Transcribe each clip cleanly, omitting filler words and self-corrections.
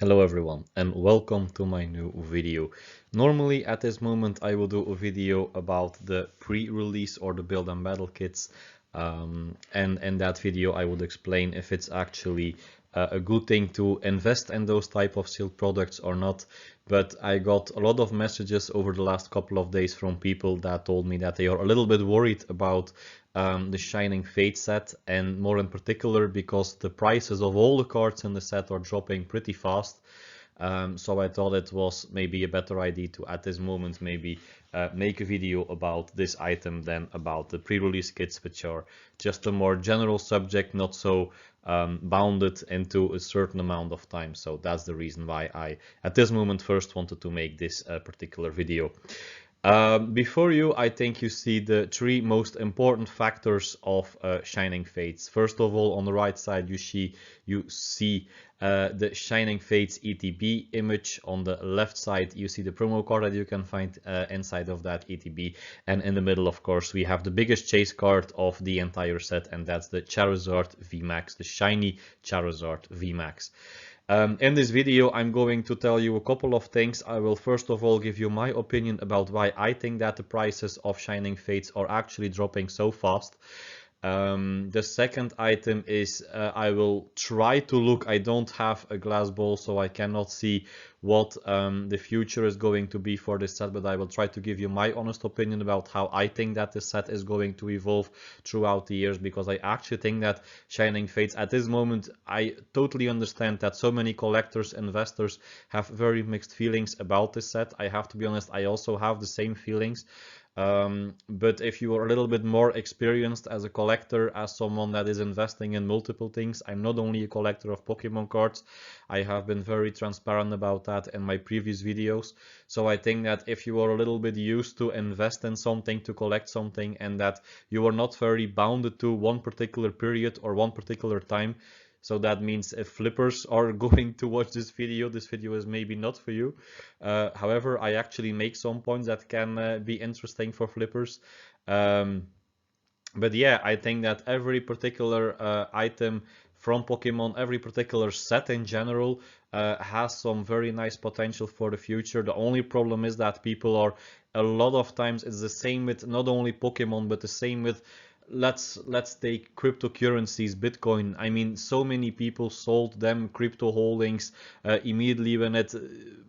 Hello everyone and welcome to my new video. Normally at this moment I will do a video about the pre-release or the build and battle kits, and in that video I would explain if it's actually a good thing to invest in those type of sealed products or not. But I got a lot of messages over the last couple of days from people that told me that they are a little bit worried about the Shining Fates set, and more in particular because the prices of all the cards in the set are dropping pretty fast. So I thought it was maybe a better idea to, at this moment, maybe make a video about this item than about the pre-release kits, which are just a more general subject, not so bounded into a certain amount of time. So that's the reason why I, at this moment, first wanted to make this particular video. Before you, I think you see the three most important factors of Shining Fates. First of all, on the right side, you see the Shining Fates ETB image. On the left side, you see the promo card that you can find inside of that ETB. And in the middle, of course, we have the biggest chase card of the entire set, and that's the Charizard VMAX, the shiny Charizard VMAX. In this video, I'm going to tell you a couple of things. I will first of all give you my opinion about why I think that the prices of Shining Fates are actually dropping so fast. The second item is I will try to look. I don't have a glass ball, so I cannot see what the future is going to be for this set, but I will try to give you my honest opinion about how I think that this set is going to evolve throughout the years, because I actually think that Shining Fates at this moment, I totally understand that so many collectors, investors have very mixed feelings about this set. I have to be honest, I also have the same feelings. But if you are a little bit more experienced as a collector, as someone that is investing in multiple things, I'm not only a collector of Pokemon cards, I have been very transparent about that in my previous videos. So I think that if you are a little bit used to invest in something, to collect something, and that you are not very bounded to one particular period or one particular time, so that means if flippers are going to watch this video is maybe not for you. However, I actually make some points that can be interesting for flippers. But yeah, I think that every particular item from Pokemon, every particular set in general, has some very nice potential for the future. The only problem is that people are, a lot of times it's the same with not only Pokemon, but the same with, let's take cryptocurrencies, Bitcoin. I mean, so many people sold them crypto holdings immediately when it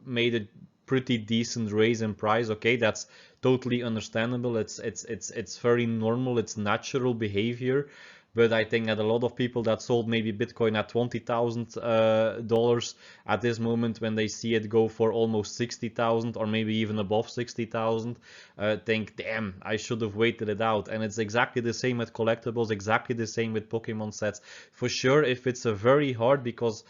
made a pretty decent raise in price. Okay, that's totally understandable. It's very normal. It's natural behavior. But I think that a lot of people that sold maybe Bitcoin at $20,000 at this moment, when they see it go for almost 60,000 or maybe even above 60,000, think, damn, I should have waited it out. And it's exactly the same with collectibles, exactly the same with Pokemon sets. For sure, if it's a very hard, because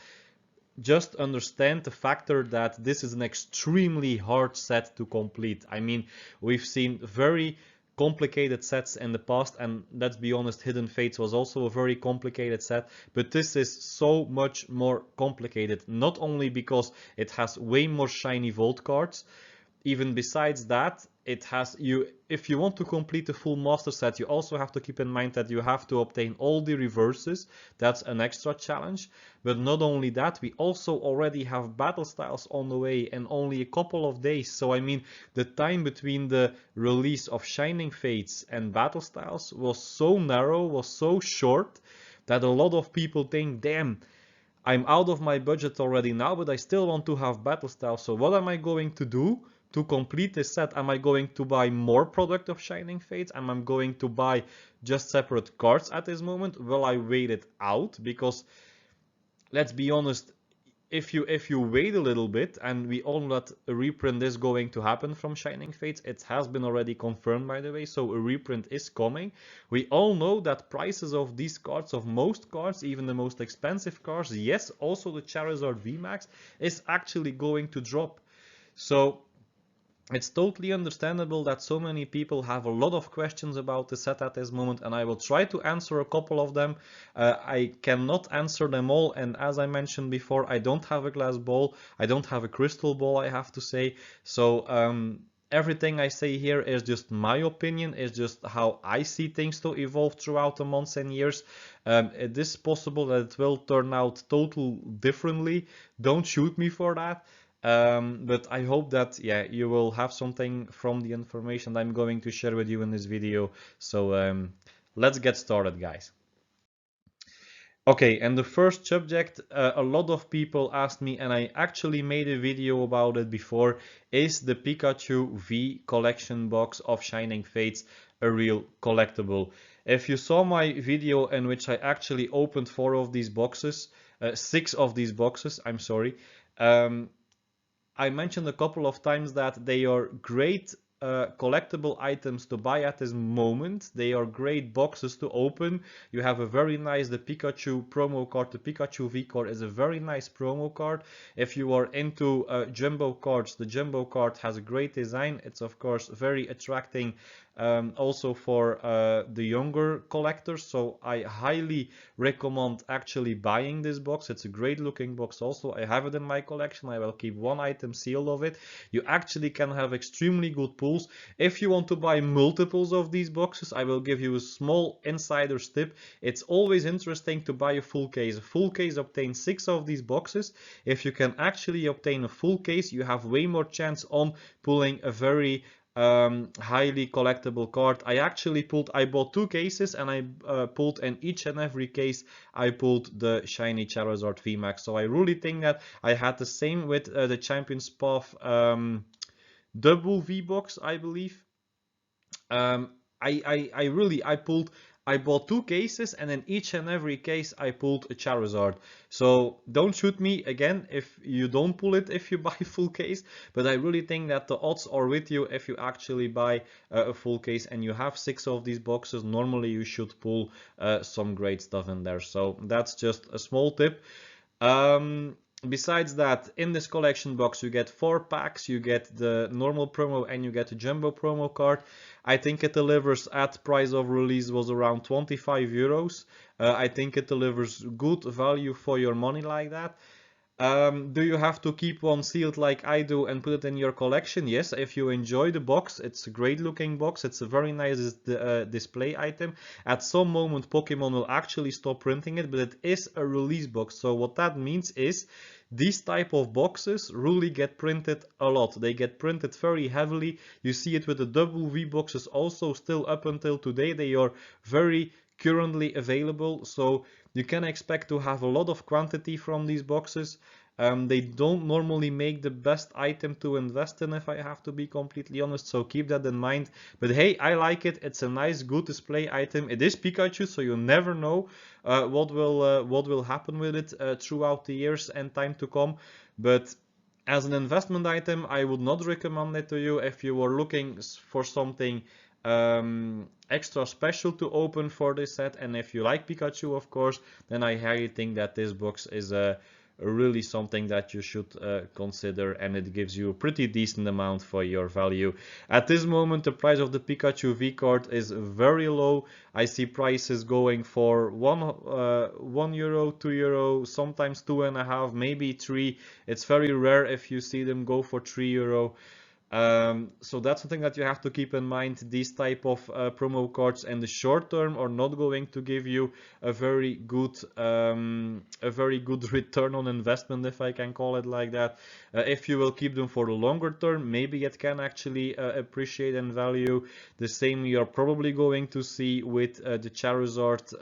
just understand the factor that this is an extremely hard set to complete. I mean, we've seen very complicated sets in the past, and let's be honest, Hidden Fates was also a very complicated set, but this is so much more complicated, not only because it has way more shiny vault cards. Even besides that, it has, if you want to complete the full master set, you also have to keep in mind that you have to obtain all the reverses. That's an extra challenge. But not only that, we also already have battle styles on the way in only a couple of days. So I mean, the time between the release of Shining Fates and battle styles was so narrow, was so short, that a lot of people think, damn, I'm out of my budget already now, but I still want to have battle styles. So what am I going to do to complete this set? Am I going to buy more product of Shining Fates? Am I going to buy just separate cards at this moment? Will I wait it out? Because let's be honest, if you wait a little bit, and we all know that a reprint is going to happen from Shining Fates, it has been already confirmed, by the way, so a reprint is coming. We all know that prices of these cards, of most cards, even the most expensive cards, yes, also the Charizard VMAX, is actually going to drop. So it's totally understandable that so many people have a lot of questions about the set at this moment, and I will try to answer a couple of them. I cannot answer them all, and as I mentioned before, I don't have a glass ball, I don't have a crystal ball, I have to say. So Everything I say here is just my opinion, is just how I see things to evolve throughout the months and years. It is possible that it will turn out total differently. Don't shoot me for that. But I hope that, yeah, you will have something from the information I'm going to share with you in this video. So let's get started, guys. Okay, and the first subject, a lot of people asked me, and I actually made a video about it before, is the Pikachu V Collection Box of Shining Fates a real collectible? If you saw my video in which I actually opened 6 of these boxes, I'm sorry, I mentioned a couple of times that they are great collectible items to buy at this moment. They are great boxes to open. You have a very nice, the Pikachu promo card, the Pikachu V card is a very nice promo card. If you are into jumbo cards, the jumbo card has a great design. It's of course very attracting also for the younger collectors, so I highly recommend actually buying this box. It's a great looking box also. I have it in my collection. I will keep one item sealed of it. You actually can have extremely good pulls. If you want to buy multiples of these boxes, I will give you a small insider's tip. It's always interesting to buy a full case. A full case obtains 6 of these boxes. If you can actually obtain a full case, you have way more chance on pulling a very highly collectible card. I bought 2 cases, and I pulled in each and every case I pulled the shiny Charizard VMAX. So I really think that I had the same with the Champions Path double V box, I believe. I bought 2 cases, and in each and every case I pulled a Charizard. So don't shoot me again if you don't pull it if you buy a full case, but I really think that the odds are with you if you actually buy a full case and you have 6 of these boxes. Normally you should pull some great stuff in there. So that's just a small tip. Besides that, in this collection box you get 4 packs, you get the normal promo and you get a jumbo promo card. I think it delivers at price of release was around 25 euros. I think it delivers good value for your money like that. Do you have to keep one sealed like I do and put it in your collection? Yes, if you enjoy the box, it's a great looking box. It's a very nice display item. At some moment, Pokemon will actually stop printing it, but it is a release box. So what that means is these type of boxes really get printed a lot. They get printed very heavily. You see it with the double V boxes also still up until today. They are very currently available, so you can expect to have a lot of quantity from these boxes. They don't normally make the best item to invest in, if I have to be completely honest, so keep that in mind. But hey, I like it. It's a nice, good display item. It is Pikachu, so you never know what will happen with it throughout the years and time to come. But as an investment item, I would not recommend it to you. If you were looking for something extra special to open for this set, and if you like Pikachu, of course, then I highly think that this box is really something that you should consider, and it gives you a pretty decent amount for your value. At this moment, the price of the Pikachu V card is very low. I see prices going for €1, €2, sometimes 2.5, maybe 3. It's very rare if you see them go for €3. So that's something that you have to keep in mind. These type of promo cards in the short term are not going to give you a very good return on investment, if I can call it like that. If you will keep them for the longer term, maybe it can actually appreciate in value. The same you're probably going to see with the Charizard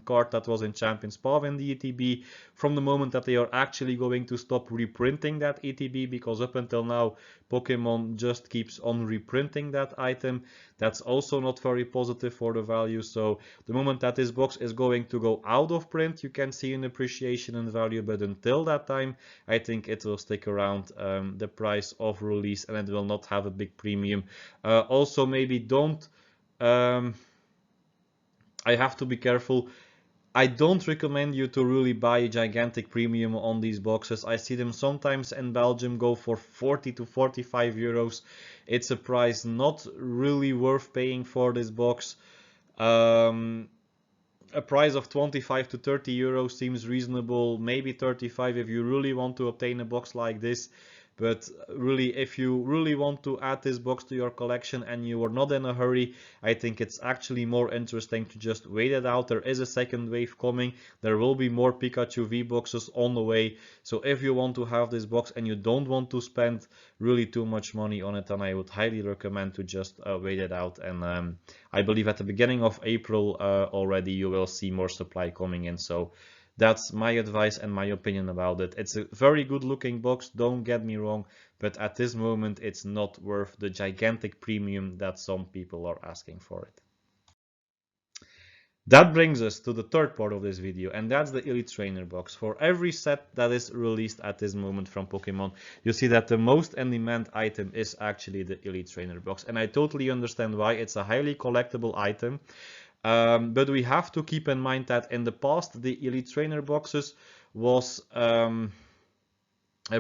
card that was in Champions Path in the ETB. From the moment that they are actually going to stop reprinting that ETB, because up until now Pokemon just keeps on reprinting that item. That's also not very positive for the value. So the moment that this box is going to go out of print, you can see an appreciation in value, but until that time I think it will stick around the price of release, and it will not have a big premium. Also, maybe don't I have to be careful. I don't recommend you to really buy a gigantic premium on these boxes. I see them sometimes in Belgium go for 40 to 45 euros. It's a price not really worth paying for this box. A price of 25 to 30 euros seems reasonable, maybe 35 if you really want to obtain a box like this. But really, if you really want to add this box to your collection and you are not in a hurry, I think it's actually more interesting to just wait it out. There is a second wave coming. There will be more Pikachu V boxes on the way. So if you want to have this box and you don't want to spend really too much money on it, then I would highly recommend to just wait it out. And I believe at the beginning of April already you will see more supply coming in. So that's my advice and my opinion about it. It's a very good looking box, don't get me wrong, but at this moment it's not worth the gigantic premium that some people are asking for it. That brings us to the third part of this video, and that's the Elite Trainer box. For every set that is released at this moment from Pokemon, you see that the most in demand item is actually the Elite Trainer box, and I totally understand why. It's a highly collectible item. But we have to keep in mind that in the past, the Elite Trainer boxes was a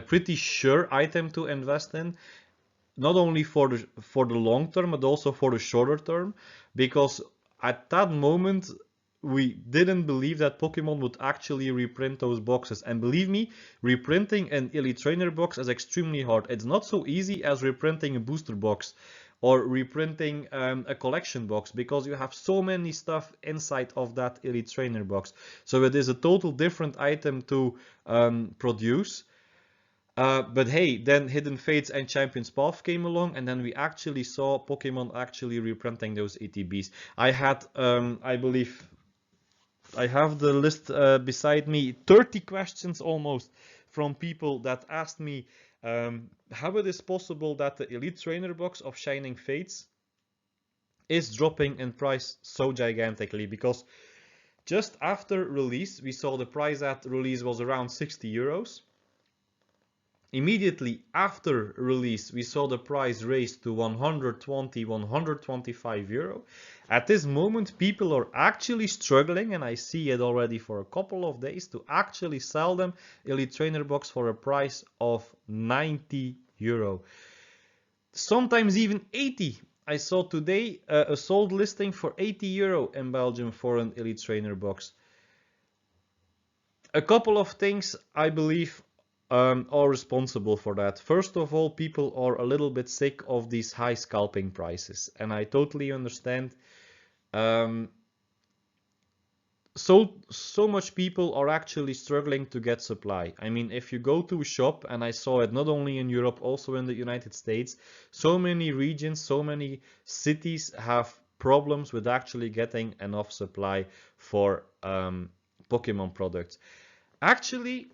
pretty sure item to invest in, not only for the long term, but also for the shorter term, because at that moment, we didn't believe that Pokemon would actually reprint those boxes. And believe me, reprinting an Elite Trainer box is extremely hard. It's not so easy as reprinting a booster box or reprinting a collection box, because you have so many stuff inside of that Elite Trainer box. So it is a total different item to produce. But hey, then Hidden Fates and Champions Path came along, and then we actually saw Pokemon actually reprinting those ETBs. I had, I believe, I have the list beside me, 30 questions almost from people that asked me how it is possible that the Elite Trainer box of Shining Fates is dropping in price so gigantically, because just after release, we saw the price at release was around 60 euros. Immediately after release, we saw the price raise to 120, 125 euro. At this moment, people are actually struggling, and I see it already for a couple of days, to actually sell them Elite Trainer box for a price of 90 euro. Sometimes even 80. I saw today a sold listing for 80 euro in Belgium for an Elite Trainer box. A couple of things, I believe, are responsible for that. First of all, people are a little bit sick of these high scalping prices, and I totally understand. So much people are actually struggling to get supply. I mean, if you go to a shop, and I saw it not only in Europe, also in the United States, so many regions, so many cities have problems with actually getting enough supply for Pokemon products. Actually,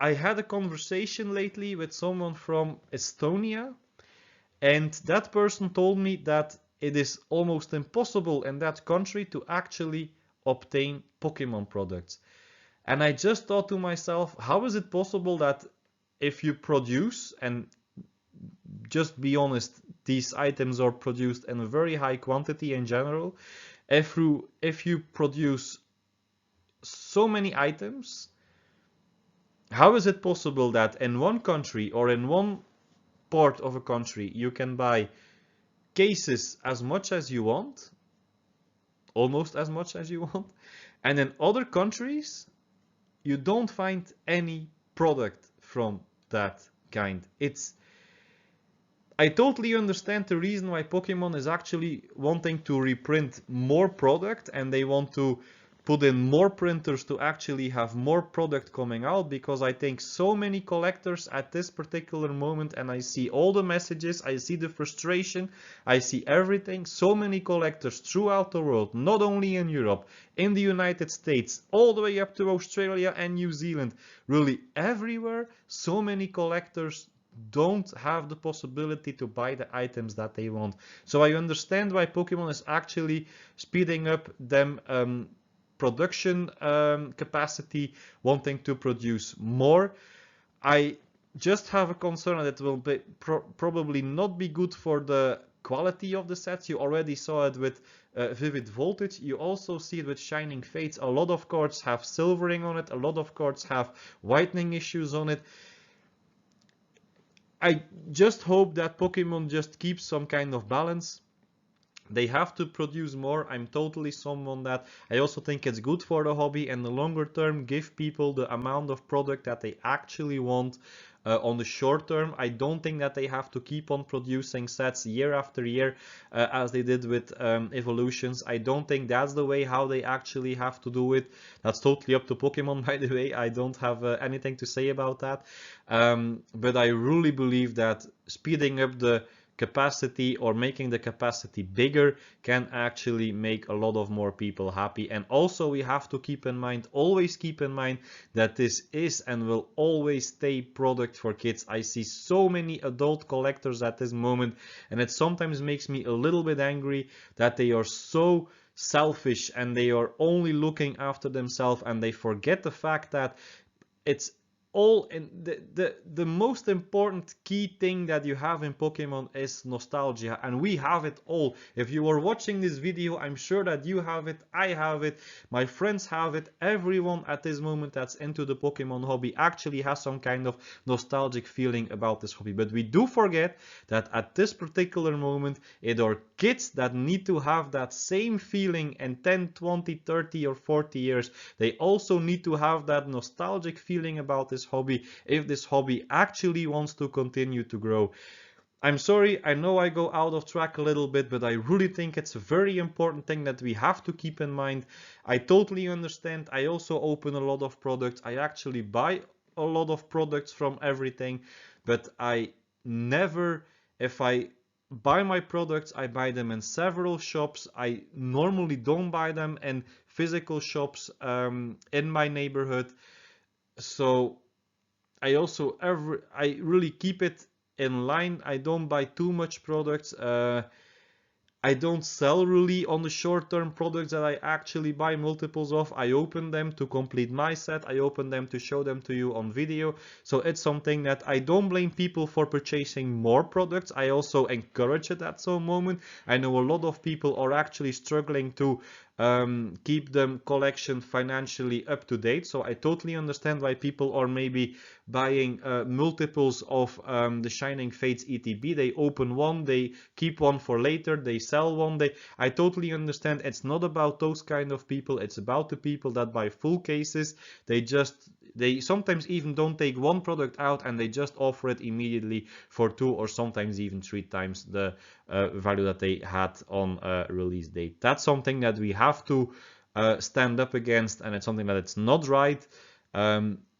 I had a conversation lately with someone from Estonia, and that person told me that it is almost impossible in that country to actually obtain Pokemon products. And I just thought to myself, how is it possible that if you produce, and just be honest, these items are produced in a very high quantity in general, if you produce so many items, how is it possible that in one country or in one part of a country you can buy cases as much as you want, almost as much as you want, and in other countries you don't find any product from that kind? I totally understand the reason why Pokemon is actually wanting to reprint more product, and they want to put in more printers to actually have more product coming out, because I think so many collectors at this particular moment, and I see all the messages, I see the frustration, I see everything, so many collectors throughout the world, not only in Europe, in the United States, all the way up to Australia and New Zealand, really everywhere, so many collectors don't have the possibility to buy the items that they want. So I understand why Pokemon is actually speeding up them production capacity, wanting to produce more. I just have a concern that it will be probably not be good for the quality of the sets. You already saw it with Vivid Voltage. You also see it with Shining Fates. A lot of cards have silvering on it. A lot of cards have whitening issues on it. I just hope that Pokemon just keeps some kind of balance. They have to produce more. I'm totally someone that I also think it's good for the hobby and the longer term, give people the amount of product that they actually want. On the short term, I don't think that they have to keep on producing sets year after year as they did with evolutions. I don't think that's the way how they actually have to do it. That's totally up to Pokemon, by the way. I don't have anything to say about that. But I really believe that speeding up the capacity or making the capacity bigger can actually make a lot of more people happy. And also we have to keep in mind, always keep in mind, that this is and will always stay product for kids. I see so many adult collectors at this moment, and it sometimes makes me a little bit angry that they are so selfish and they are only looking after themselves, and they forget the fact that it's all in the most important key thing that you have in Pokemon is nostalgia, and we have it all. If you are watching this video, I'm sure that you have it, I have it, my friends have it. Everyone at this moment that's into the Pokemon hobby actually has some kind of nostalgic feeling about this hobby. But we do forget that at this particular moment it are kids that need to have that same feeling in 10, 20, 30 or 40 years. They also need to have that nostalgic feeling about this hobby if this hobby actually wants to continue to grow. I'm sorry, I know I go out of track a little bit, but I really think it's a very important thing that we have to keep in mind. I totally understand. I also open a lot of products. I actually buy a lot of products from everything, but I never, if I buy my products, I buy them in several shops. I normally don't buy them in physical shops in my neighborhood. So I really keep it in line. I don't buy too much products. I don't sell really on the short-term products that I actually buy multiples of. I open them to complete my set. I open them to show them to you on video. So it's something that I don't blame people for purchasing more products. I also encourage it at some moment. I know a lot of people are actually struggling to keep the collection financially up to date. So I totally understand why people are maybe buying multiples of the Shining Fates ETB. They open one, they keep one for later, they sell one. I totally understand. It's not about those kind of people. It's about the people that buy full cases. They sometimes even don't take one product out and they just offer it immediately for 2 or sometimes even 3 times the value that they had on release date. That's something that we have to stand up against, and it's something that it's not right.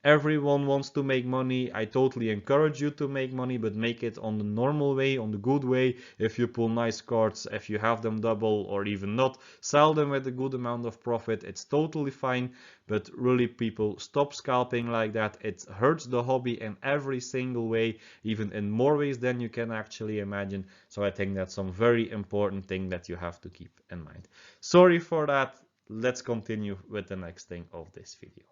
Everyone wants to make money. I totally encourage you to make money, but make it on the normal way, on the good way. If you pull nice cards, if you have them double or even not, sell them with a good amount of profit. It's totally fine, but really people, stop scalping like that. It hurts the hobby in every single way, even in more ways than you can actually imagine. So I think that's some very important thing that you have to keep in mind. Sorry for that. Let's continue with the next thing of this video.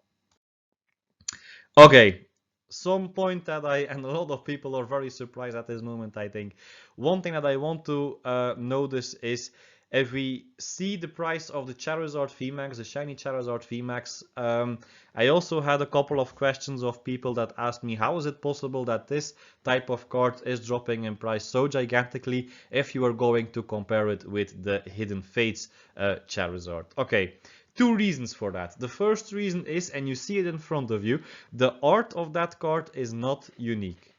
Okay, some point that and a lot of people are very surprised at this moment, I think. One thing that I want to notice is if we see the price of the Charizard VMAX, the shiny Charizard VMAX, I also had a couple of questions of people that asked me, how is it possible that this type of card is dropping in price so gigantically if you are going to compare it with the Hidden Fates Charizard? Okay. 2 reasons for that. The first reason is, and you see it in front of you, the art of that card is not unique.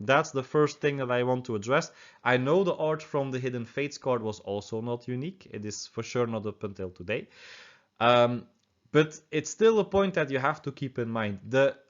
That's the first thing that I want to address. I know the art from the Hidden Fates card was also not unique. It is for sure not up until today. But it's still a point that you have to keep in mind.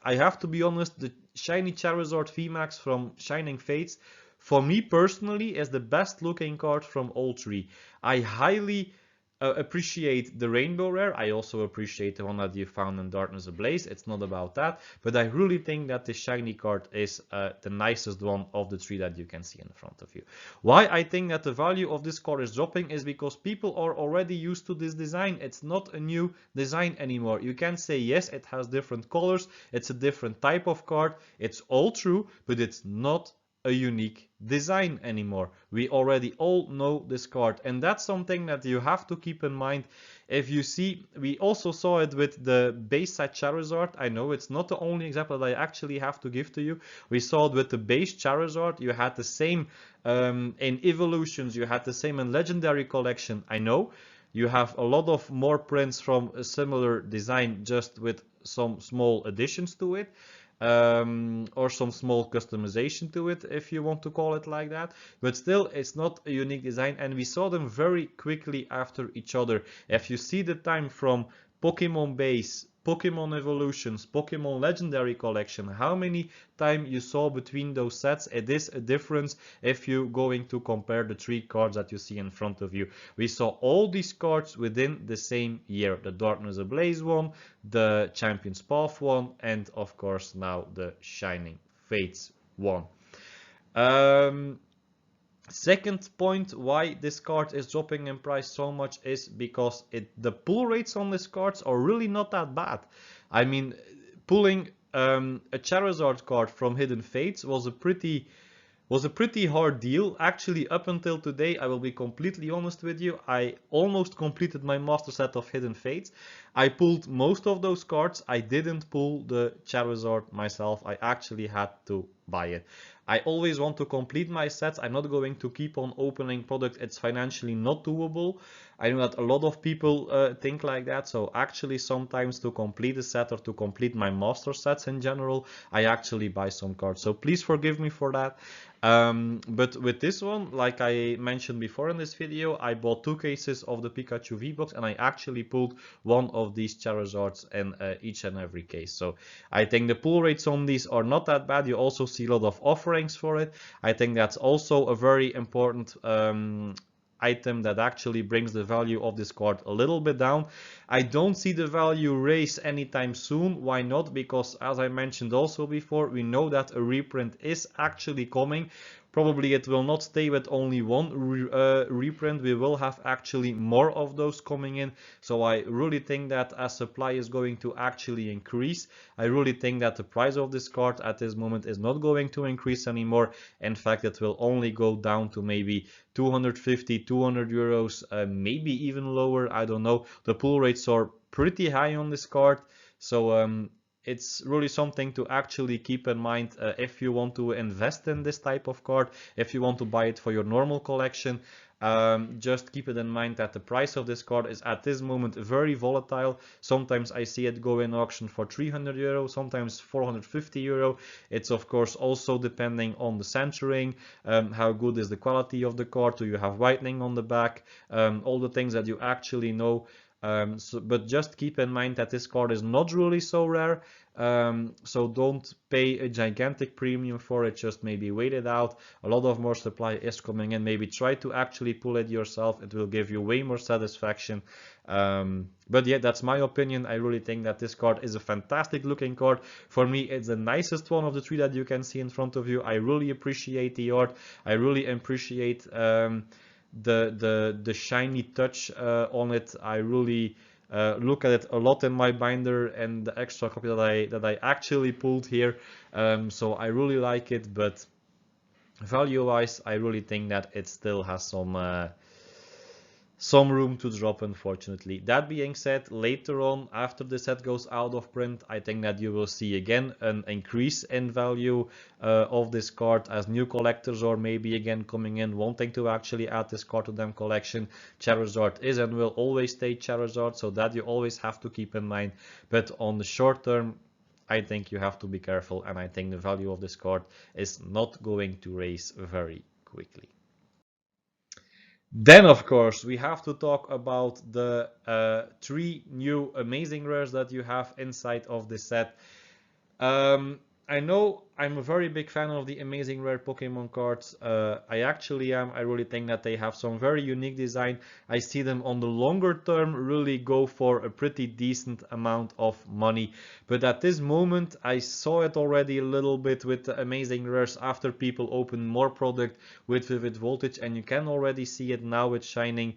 I have to be honest, the shiny Charizard VMAX from Shining Fates, for me personally, is the best looking card from all 3. I highly appreciate the Rainbow Rare. I also appreciate the one that you found in Darkness Ablaze. It's not about that, but I really think that the shiny card is the nicest one of the 3 that you can see in front of you. Why I think that the value of this card is dropping is because people are already used to this design. It's not a new design anymore. You can say, yes, it has different colors, it's a different type of card, it's all true, but it's not a unique design anymore. We already all know this card, and that's something that you have to keep in mind. If you see, we also saw it with the base set Charizard. I know it's not the only example that I actually have to give to you. We saw it with the base Charizard. You had the same in evolutions, you had the same in legendary collection. I know you have a lot of more prints from a similar design, just with some small additions to it, or some small customization to it, if you want to call it like that. But still, it's not a unique design, and we saw them very quickly after each other. If you see the time from Pokemon Base, Pokemon Evolutions, Pokemon Legendary Collection, how many time you saw between those sets, it is a difference if you're going to compare the three cards that you see in front of you. We saw all these cards within the same year. The Darkness Ablaze one, the Champion's Path one, and of course now the Shining Fates one. Second point why this card is dropping in price so much is because the pull rates on these cards are really not that bad. I mean, pulling a Charizard card from Hidden Fates was a pretty hard deal. Actually, up until today, I will be completely honest with you, I almost completed my master set of Hidden Fates. I pulled most of those cards. I didn't pull the Charizard myself. I actually had to buy it. I always want to complete my sets. I'm not going to keep on opening products. It's financially not doable. I know that a lot of people think like that. So actually sometimes to complete a set or to complete my master sets in general, I actually buy some cards. So please forgive me for that. But with this one, like I mentioned before in this video, I bought 2 cases of the Pikachu V box, and I actually pulled one of these Charizards in each and every case. So I think the pull rates on these are not that bad. You also see a lot of offerings for it. I think that's also a very important item that actually brings the value of this card a little bit down. I don't see the value raise anytime soon. Why not? Because as I mentioned also before, we know that a reprint is actually coming. Probably it will not stay with only one reprint. We will have actually more of those coming in. So I really think that as supply is going to actually increase, I really think that the price of this card at this moment is not going to increase anymore. In fact, it will only go down to maybe 250, 200 euros, maybe even lower. I don't know. The pull rates are pretty high on this card. So it's really something to actually keep in mind if you want to invest in this type of card, if you want to buy it for your normal collection. Just keep it in mind that the price of this card is at this moment very volatile. Sometimes I see it go in auction for 300 euro, sometimes 450 euro. It's of course also depending on the centering, how good is the quality of the card, do you have whitening on the back, all the things that you actually know. But just keep in mind that this card is not really so rare, so don't pay a gigantic premium for it. Just maybe wait it out. A lot of more supply is coming in. Maybe try to actually pull it yourself. It will give you way more satisfaction. But yeah, that's my opinion. I really think that this card is a fantastic looking card. For me, it's the nicest one of the 3 that you can see in front of you. I really appreciate the art. I really appreciate the shiny touch on it. I really look at it a lot in my binder and the extra copy that I actually pulled here. So I really like it, but value wise, I really think that it still has some room to drop, unfortunately. That being said, later on, after the set goes out of print, I think that you will see again an increase in value of this card as new collectors or maybe again coming in wanting to actually add this card to them collection. Charizard is and will always stay Charizard, so that you always have to keep in mind. But on the short term, I think you have to be careful, and I think the value of this card is not going to raise very quickly. Then, of course, we have to talk about the 3 new amazing rares that you have inside of this set. I know I'm a very big fan of the amazing rare Pokemon cards. I actually am. I really think that they have some very unique design. I see them on the longer term really go for a pretty decent amount of money. But at this moment, I saw it already a little bit with the amazing rares after people open more product with Vivid Voltage, and you can already see it now with Shining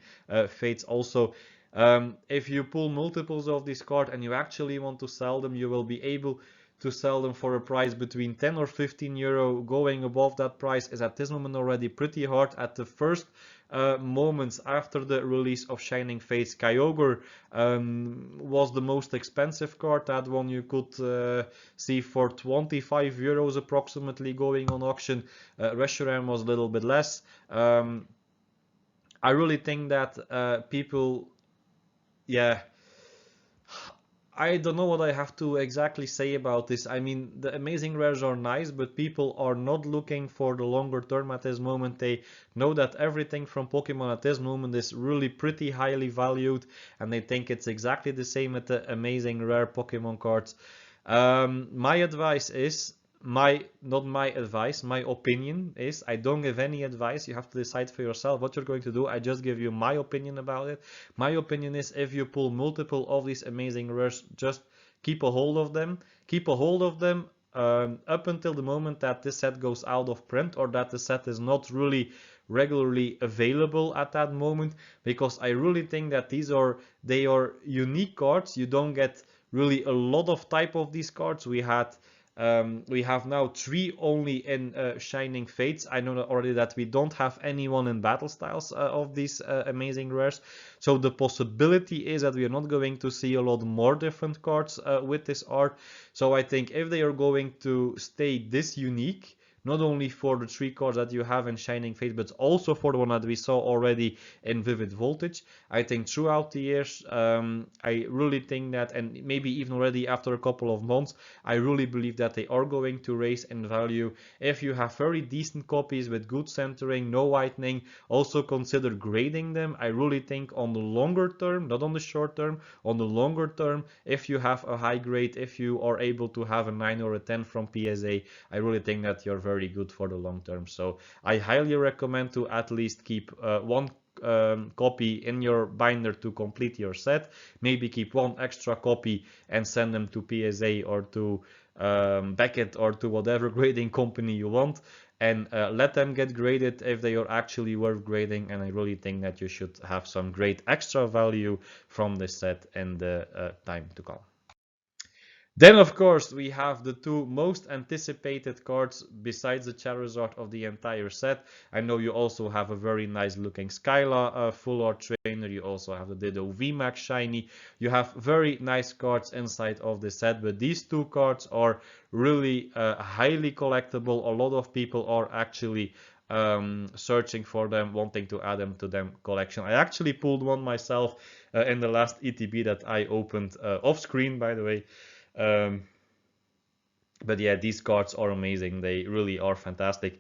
Fates also. If you pull multiples of this card and you actually want to sell them, you will be able to sell them for a price between 10 or 15 euro. Going above that price is at this moment already pretty hard. At the first moments after the release of Shining Fates, Kyogre was the most expensive card. That one you could see for 25 euros approximately going on auction. Reshiram was a little bit less. I really think that people, yeah, I don't know what I have to exactly say about this. I mean, the amazing rares are nice, but people are not looking for the longer term at this moment. They know that everything from Pokemon at this moment is really pretty highly valued, and they think it's exactly the same with the amazing rare Pokemon cards. My advice is, not my advice, my opinion is, I don't give any advice. You have to decide for yourself what you're going to do. I just give you my opinion about it. My opinion is, if you pull multiple of these amazing rares, just keep a hold of them. Keep a hold of them up until the moment that this set goes out of print, or that the set is not really regularly available at that moment, because I really think that they are unique cards. You don't get really a lot of type of these cards. We have now 3 only in Shining Fates. I know already that we don't have anyone in battle styles of these amazing rares. So the possibility is that we are not going to see a lot more different cards with this art. So I think if they are going to stay this unique, not only for the 3 cards that you have in Shining Fates, but also for the one that we saw already in Vivid Voltage. I think throughout the years, I really think that, and maybe even already after a couple of months, I really believe that they are going to raise in value. If you have very decent copies with good centering, no whitening, also consider grading them. I really think on the longer term, not on the short term, on the longer term, if you have a high grade, if you are able to have a 9 or a 10 from PSA, I really think that you're very good for the long term. So I highly recommend to at least keep one copy in your binder to complete your set. Maybe keep one extra copy and send them to PSA or to Beckett or to whatever grading company you want, and let them get graded if they are actually worth grading. And I really think that you should have some great extra value from this set in the time to come. Then, of course, we have the 2 most anticipated cards besides the Charizard of the entire set. I know you also have a very nice looking Skyla full art trainer. You also have the Ditto VMAX shiny. You have very nice cards inside of the set, but these 2 cards are really highly collectible. A lot of people are actually searching for them, wanting to add them to their collection. I actually pulled one myself in the last ETB that I opened off screen, by the way. But yeah, these cards are amazing. They really are fantastic.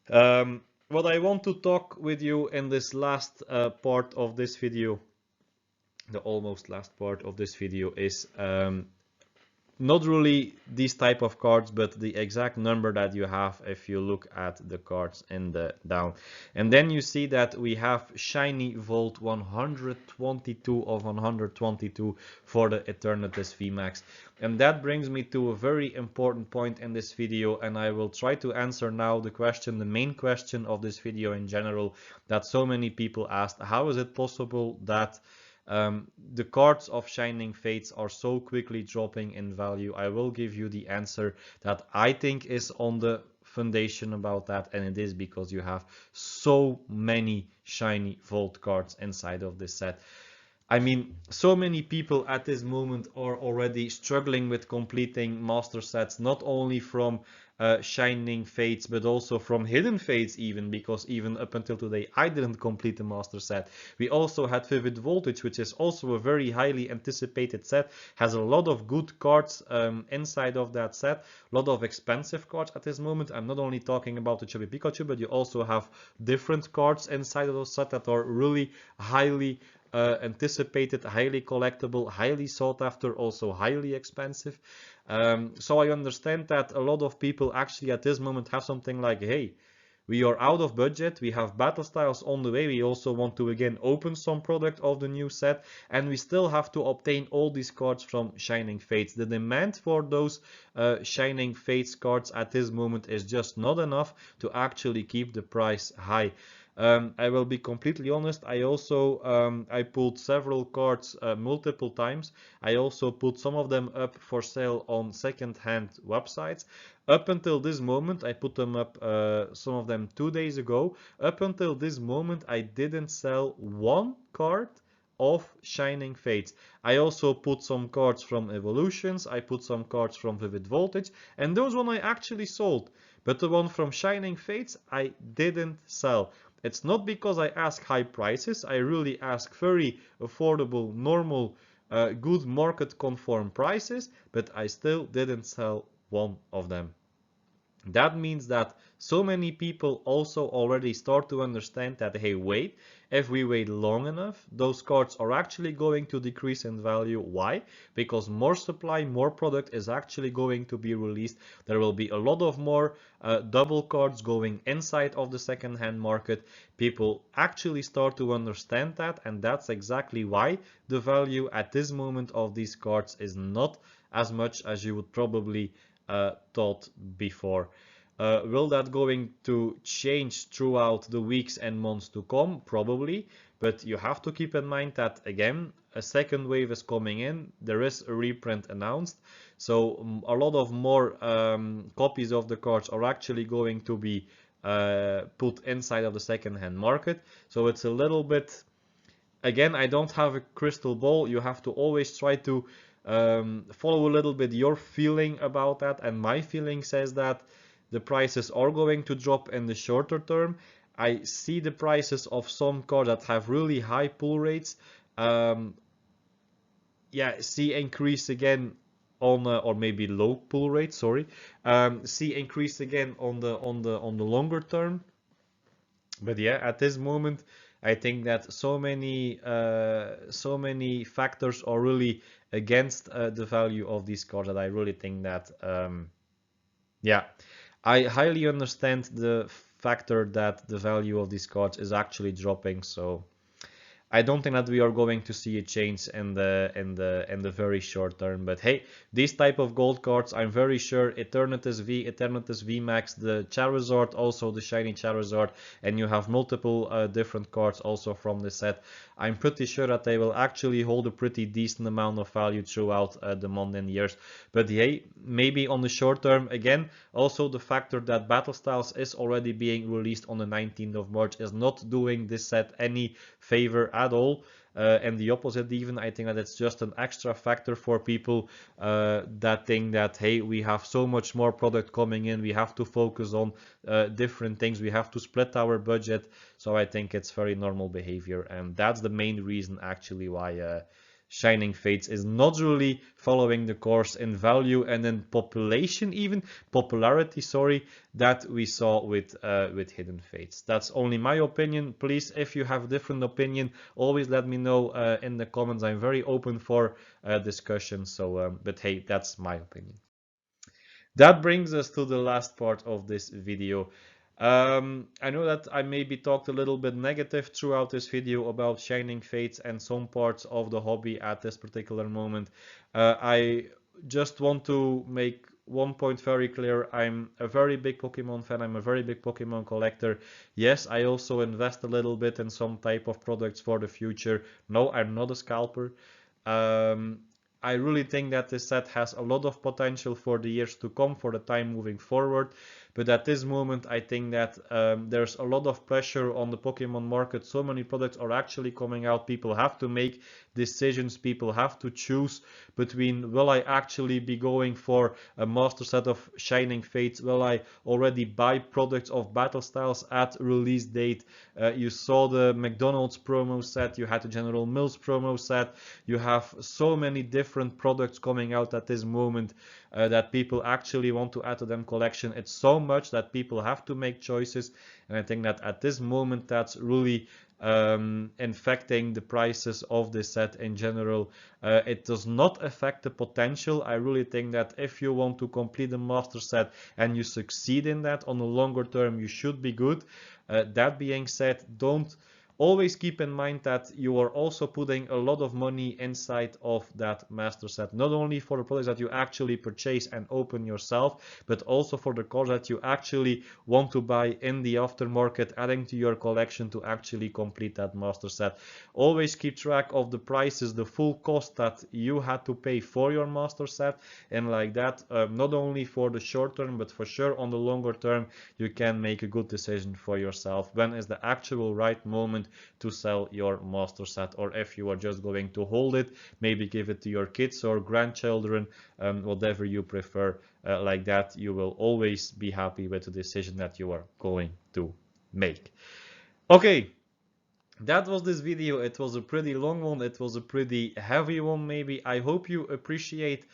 What I want to talk with you in this last part of this video, the almost last part of this video, is not really these type of cards, but the exact number that you have if you look at the cards in the down. And then you see that we have Shiny Volt 122 of 122 for the Eternatus VMAX. And that brings me to a very important point in this video, and I will try to answer now the question, the main question of this video in general, that so many people asked. How is it possible that the cards of Shining Fates are so quickly dropping in value? I will give you the answer that I think is on the foundation about that, and it is because you have so many Shiny Volt cards inside of this set. I mean, so many people at this moment are already struggling with completing master sets, not only from Shining Fates, but also from Hidden Fates even, because even up until today I didn't complete the master set. We also had Vivid Voltage, which is also a very highly anticipated set, has a lot of good cards inside of that set, a lot of expensive cards at this moment. I'm not only talking about the Chubby Pikachu, but you also have different cards inside of the set that are really highly anticipated, highly collectible, highly sought after, also highly expensive. So I understand that a lot of people actually at this moment have something like, hey, we are out of budget, we have battle styles on the way, we also want to again open some product of the new set, and we still have to obtain all these cards from Shining Fates. The demand for those Shining Fates cards at this moment is just not enough to actually keep the price high. I will be completely honest. I also I pulled several cards multiple times. I also put some of them up for sale on second-hand websites. Up until this moment, I put them up, some of them 2 days ago. Up until this moment, I didn't sell one card of Shining Fates. I also put some cards from Evolutions, I put some cards from Vivid Voltage, and those one I actually sold. But the one from Shining Fates I didn't sell. It's not because I ask high prices, I really ask very affordable, normal, good market conform prices, but I still didn't sell one of them. That means that so many people also already start to understand that, hey, wait, if we wait long enough, those cards are actually going to decrease in value. Why? Because more supply, more product is actually going to be released. There will be a lot of more double cards going inside of the second-hand market. People actually start to understand that, and that's exactly why the value at this moment of these cards is not as much as you would probably thought before. Will that going to change throughout the weeks and months to come? Probably, but you have to keep in mind that, again, a second wave is coming in. There is a reprint announced, so a lot of more copies of the cards are actually going to be put inside of the second-hand market. So it's a little bit, again, I don't have a crystal ball. You have to always try to follow a little bit your feeling about that, and my feeling says that the prices are going to drop in the shorter term. I see the prices of some cards that have really high pull rates, see increase again on or maybe low pull rate, sorry, see increase again on the longer term. But yeah, at this moment, I think that so many factors are really against the value of these cards that I really think that yeah, I highly understand the factor that the value of these cards is actually dropping. So I don't think that we are going to see a change in the very short term. But hey, these type of gold cards, I'm very sure Eternatus V, Eternatus V Max, the Charizard, also the shiny Charizard, and you have multiple different cards also from the set. I'm pretty sure that they will actually hold a pretty decent amount of value throughout the month and years. But hey, maybe on the short term, again, also the factor that Battle Styles is already being released on the 19th of March is not doing this set any favor at all. And the opposite even, I think that it's just an extra factor for people that think that, hey, we have so much more product coming in, we have to focus on different things, we have to split our budget. So I think it's very normal behavior, and that's the main reason actually why Shining Fates is not really following the course in value and in popularity, sorry, that we saw with Hidden Fates. That's only my opinion. Please, if you have a different opinion, always let me know in the comments. I'm very open for discussion. So, but hey, that's my opinion. That brings us to the last part of this video. I know that I maybe talked a little bit negative throughout this video about Shining Fates and some parts of the hobby at this particular moment. I just want to make one point very clear. I'm a very big Pokemon fan. I'm a very big Pokemon collector. Yes, I also invest a little bit in some type of products for the future. No, I'm not a scalper. I really think that this set has a lot of potential for the years to come, for the time moving forward. But at this moment, I think that there's a lot of pressure on the Pokemon market. So many products are actually coming out. People have to make decisions. People have to choose between, will I actually be going for a master set of Shining Fates? Will I already buy products of Battle Styles at release date? You saw the McDonald's promo set. You had the General Mills promo set. You have so many different products coming out at this moment that people actually want to add to them collection. It's so much that people have to make choices, and I think that at this moment that's really infecting the prices of this set in general. It does not affect the potential. I really think that if you want to complete the master set and you succeed in that on the longer term, you should be good. That being said, don't always keep in mind that you are also putting a lot of money inside of that master set, not only for the products that you actually purchase and open yourself, but also for the cards that you actually want to buy in the aftermarket, adding to your collection to actually complete that master set. Always keep track of the prices, the full cost that you had to pay for your master set, and like that, not only for the short term, but for sure on the longer term, you can make a good decision for yourself when is the actual right moment to sell your master set, or if you are just going to hold it, maybe give it to your kids or grandchildren, whatever you prefer. Like that, you will always be happy with the decision that you are going to make. Okay, that was this video. It was a pretty long one, it was a pretty heavy one maybe. I hope you appreciate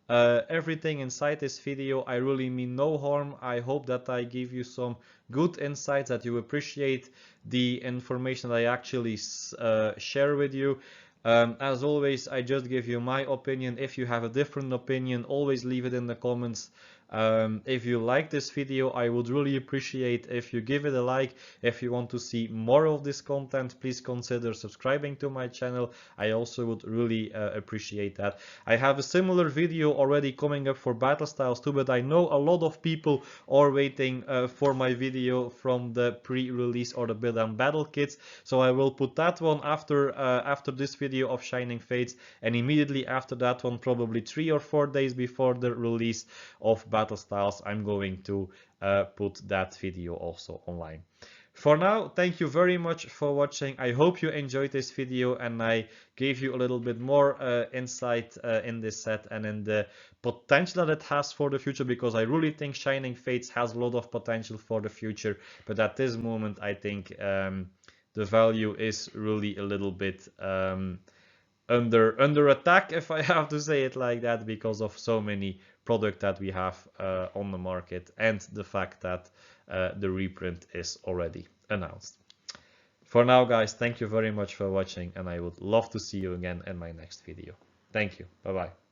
everything inside this video. I really mean no harm. I hope that I give you some good insights, that you appreciate the information that I actually share with you. As always, I just give you my opinion. If you have a different opinion, always leave it in the comments. If you like this video, I would really appreciate if you give it a like. If you want to see more of this content, please consider subscribing to my channel. I also would really appreciate that. I have a similar video already coming up for Battle Styles too, but I know a lot of people are waiting for my video from the pre-release or the build and battle kits, so I will put that one after this video of Shining Fates, and immediately after that one, probably 3 or 4 days before the release of Battle Styles, I'm going to put that video also online. For now, thank you very much for watching. I hope you enjoyed this video and I gave you a little bit more insight in this set and in the potential that it has for the future, because I really think Shining Fates has a lot of potential for the future, but at this moment I think the value is really a little bit under attack, if I have to say it like that, because of so many products that we have on the market and the fact that the reprint is already announced. For now, guys, thank you very much for watching, and I would love to see you again in my next video. Thank you. Bye bye.